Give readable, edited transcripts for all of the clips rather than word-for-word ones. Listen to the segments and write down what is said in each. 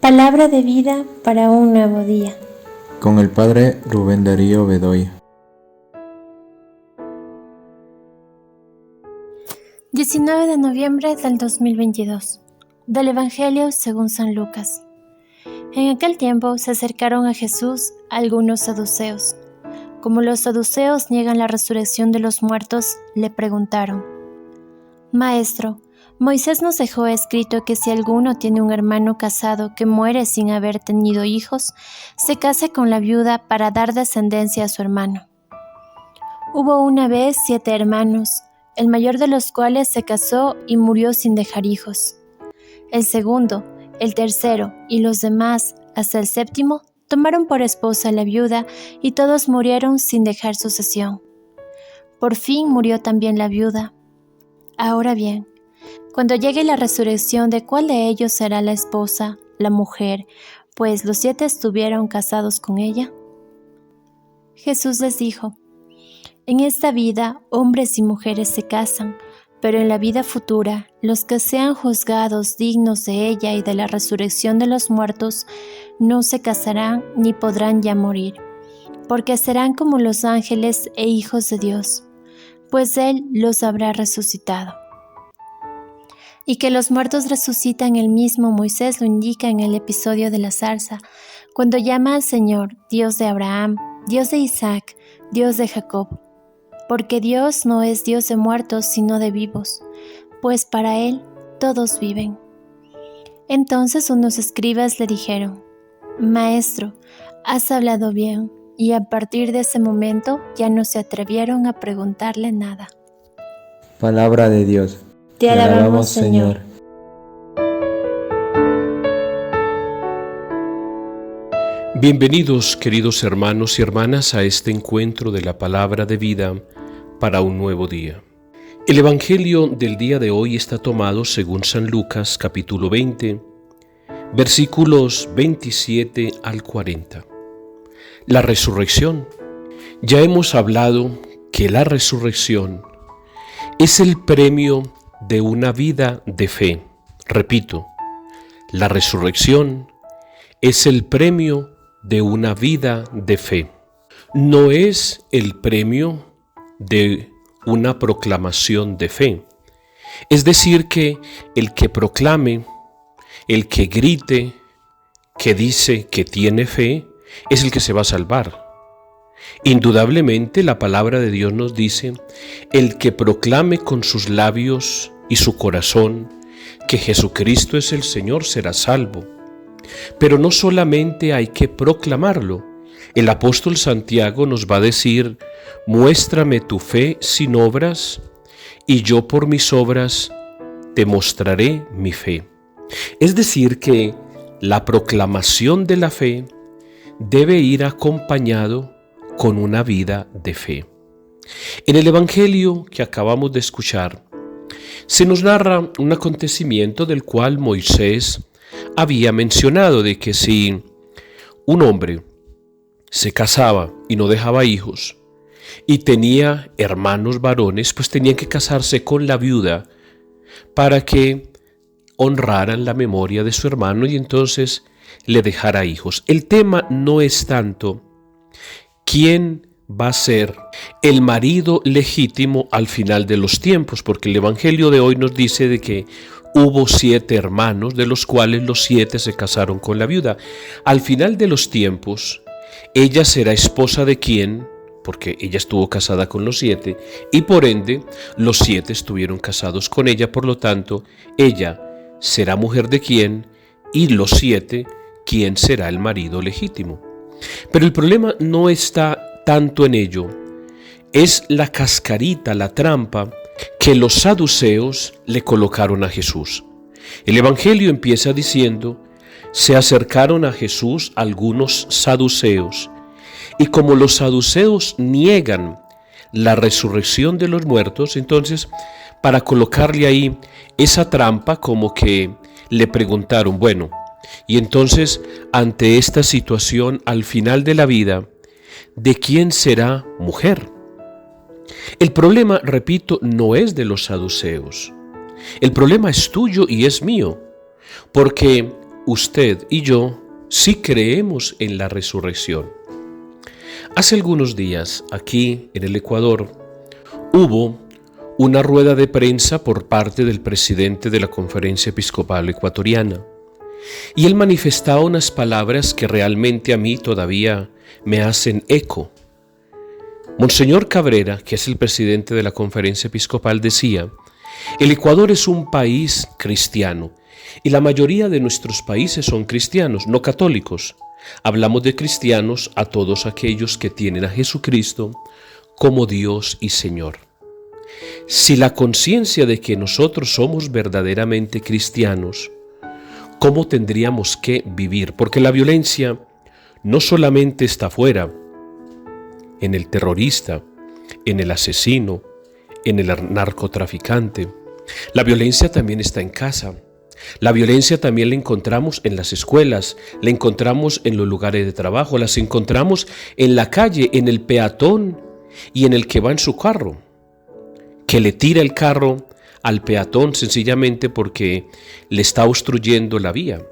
Palabra de vida para un nuevo día. Con el Padre Rubén Darío Bedoya. 19 de noviembre del 2022. Del Evangelio según San Lucas. En aquel tiempo se acercaron a Jesús algunos saduceos. Como los saduceos niegan la resurrección de los muertos, le preguntaron: Maestro, Moisés nos dejó escrito que si alguno tiene un hermano casado que muere sin haber tenido hijos, se case con la viuda para dar descendencia a su hermano. Hubo una vez 7 hermanos, el mayor de los cuales se casó y murió sin dejar hijos. El segundo, el tercero y los demás, hasta el séptimo, tomaron por esposa a la viuda y todos murieron sin dejar sucesión. Por fin murió también la viuda. Ahora bien, cuando llegue la resurrección, ¿de cuál de ellos será la esposa, la mujer, pues los 7 estuvieron casados con ella? Jesús les dijo: En esta vida hombres y mujeres se casan, pero en la vida futura, los que sean juzgados dignos de ella y de la resurrección de los muertos, no se casarán ni podrán ya morir, porque serán como los ángeles e hijos de Dios, pues Él los habrá resucitado. Y que los muertos resucitan, el mismo Moisés lo indica en el episodio de la zarza, cuando llama al Señor Dios de Abraham, Dios de Isaac, Dios de Jacob. Porque Dios no es Dios de muertos, sino de vivos, pues para Él todos viven. Entonces unos escribas le dijeron: Maestro, has hablado bien, y a partir de ese momento ya no se atrevieron a preguntarle nada. Palabra de Dios. Te alabamos, Señor. Bienvenidos, queridos hermanos y hermanas, a este encuentro de la palabra de vida para un nuevo día. El Evangelio del día de hoy está tomado según San Lucas, capítulo 20, versículos 27 al 40. La resurrección. Ya hemos hablado que la resurrección es el premio de una vida de fe. Repito, la resurrección es el premio de una vida de fe. No es el premio de una proclamación de fe. Es decir, que el que proclame, el que grite, que dice que tiene fe, es el que se va a salvar. Indudablemente la palabra de Dios nos dice: el que proclame con sus labios y su corazón que Jesucristo es el Señor será salvo. Pero no solamente hay que proclamarlo. El apóstol Santiago nos va a decir: muéstrame tu fe sin obras, y yo por mis obras te mostraré mi fe. Es decir, que la proclamación de la fe debe ir acompañado con una vida de fe. En el Evangelio que acabamos de escuchar, se nos narra un acontecimiento del cual Moisés había mencionado, de que si un hombre se casaba y no dejaba hijos y tenía hermanos varones, pues tenían que casarse con la viuda para que honraran la memoria de su hermano y entonces le dejara hijos. El tema no es tanto quién va a ser el marido legítimo al final de los tiempos, porque el Evangelio de hoy nos dice de que hubo 7 hermanos, de los cuales los 7 se casaron con la viuda. Al final de los tiempos, ella será esposa de quién, porque ella estuvo casada con los 7, y por ende, los 7 estuvieron casados con ella. Por lo tanto, ella será mujer de quién, y los 7, quién será el marido legítimo. Pero el problema no está tanto en ello, es la cascarita, la trampa que los saduceos le colocaron a Jesús. El Evangelio empieza diciendo: se acercaron a Jesús algunos saduceos, y como los saduceos niegan la resurrección de los muertos, entonces para colocarle ahí esa trampa, como que le preguntaron: bueno, y entonces ante esta situación al final de la vida, ¿de quién será mujer? El problema, repito, no es de los saduceos. El problema es tuyo y es mío, porque usted y yo sí creemos en la resurrección. Hace algunos días, aquí en el Ecuador, hubo una rueda de prensa por parte del presidente de la Conferencia Episcopal Ecuatoriana, y él manifestaba unas palabras que realmente a mí todavía me hacen eco. Monseñor Cabrera, que es el presidente de la Conferencia Episcopal, decía: el Ecuador es un país cristiano y la mayoría de nuestros países son cristianos, no católicos. Hablamos de cristianos a todos aquellos que tienen a Jesucristo como Dios y Señor. Si la conciencia de que nosotros somos verdaderamente cristianos, ¿cómo tendríamos que vivir? Porque la violencia no solamente está afuera, en el terrorista, en el asesino, en el narcotraficante. La violencia también está en casa. La violencia también la encontramos en las escuelas, la encontramos en los lugares de trabajo, las encontramos en la calle, en el peatón y en el que va en su carro, que le tira el carro al peatón sencillamente porque le está obstruyendo la vía.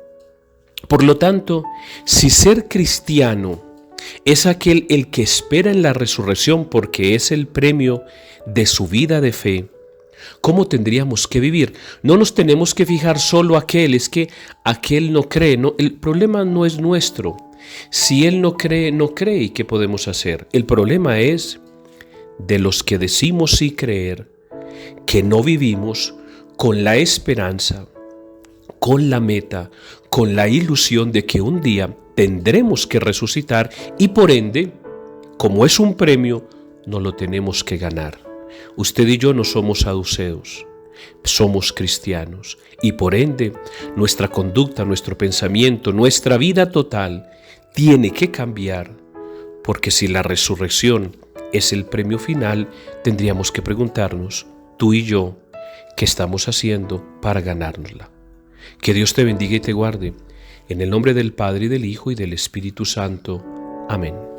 Por lo tanto, si ser cristiano es aquel el que espera en la resurrección porque es el premio de su vida de fe, ¿cómo tendríamos que vivir? No nos tenemos que fijar solo aquel, es que aquel no cree, no, el problema no es nuestro. Si él no cree, no cree, ¿y qué podemos hacer? El problema es de los que decimos sí creer, que no vivimos con la esperanza, con la meta, con la ilusión de que un día tendremos que resucitar y por ende, como es un premio, no lo tenemos que ganar. Usted y yo no somos saduceos, somos cristianos y por ende nuestra conducta, nuestro pensamiento, nuestra vida total tiene que cambiar, porque si la resurrección es el premio final, tendríamos que preguntarnos, tú y yo, ¿qué estamos haciendo para ganárnosla? Que Dios te bendiga y te guarde. En el nombre del Padre, y del Hijo, y del Espíritu Santo. Amén.